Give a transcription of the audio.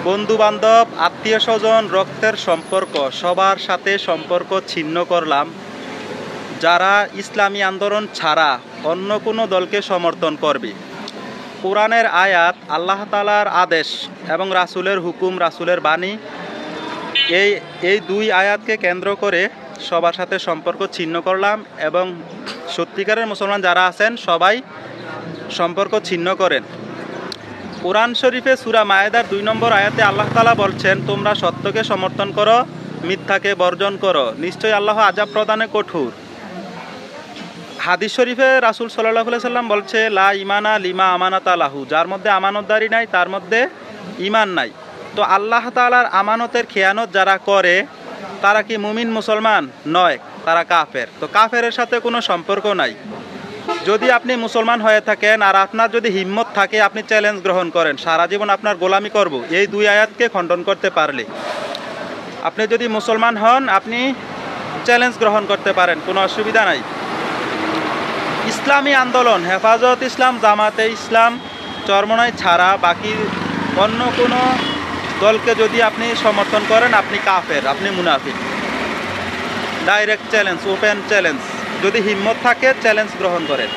বন্ধুবান্ধব, আত্মীয় স্বজন, রক্তের সম্পর্ক সবার সাথে সম্পর্ক ছিন্ন করলাম যারা ইসলামী আন্দোলন ছাড়া অন্য কোনো দলকে সমর্থন করবে। কোরআনের আয়াত, আল্লাহ তাআলার আদেশ এবং রাসূলের হুকুম, রাসূলের বাণী, এই দুই আয়াতকে কেন্দ্র করে সবার সাথে সম্পর্ক ছিন্ন করলাম এবং সত্যিকারের মুসলমান যারা আছেন সবাই সম্পর্ক ছিন্ন করেন। কোরআন শরীফে সূরা মায়েদার 2 নম্বর আয়াতে আল্লাহ তাআলা বলছেন, তোমরা সত্যকে সমর্থন করো, মিথ্যাকে বর্জন করো, নিশ্চয়ই আল্লাহ আযাব প্রদানে কঠোর। হাদিস শরীফে রাসূল সাল্লাল্লাহু আলাইহি সাল্লাম বলছে, লা ইমানা লিমা আমানাতা লাহু, যার মধ্যে আমানতদারি নাই তার মধ্যে ঈমান নাই। তো আল্লাহ তাআলার আমানতের খেয়ানত যারা করে তারা কি মুমিন মুসলমান? নয়, তারা কাফের। তো কাফেরের সাথে কোনো সম্পর্ক নাই। যদি আপনি মুসলমান হয়ে থাকেন আর আপনার যদি হিম্মত থাকে, আপনি চ্যালেঞ্জ গ্রহণ করেন, সারা জীবন আপনার গোলামি করব, এই দুই আয়াতকে খণ্ডন করতে পারলে আপনি যদি মুসলমান হন, আপনি চ্যালেঞ্জ গ্রহণ করতে পারেন, কোনো অসুবিধা নাই। ইসলামী আন্দোলন, হেফাজত ইসলাম, জামাতে ইসলাম, চরমনাই ছাড়া বাকি অন্য কোনো দলকে যদি আপনি সমর্থন করেন, আপনি কাফের, আপনি মুনাফিক। Direct challenge, open challenge. যদি হিম্মত থাকে চ্যালেঞ্জ গ্রহণ করেন।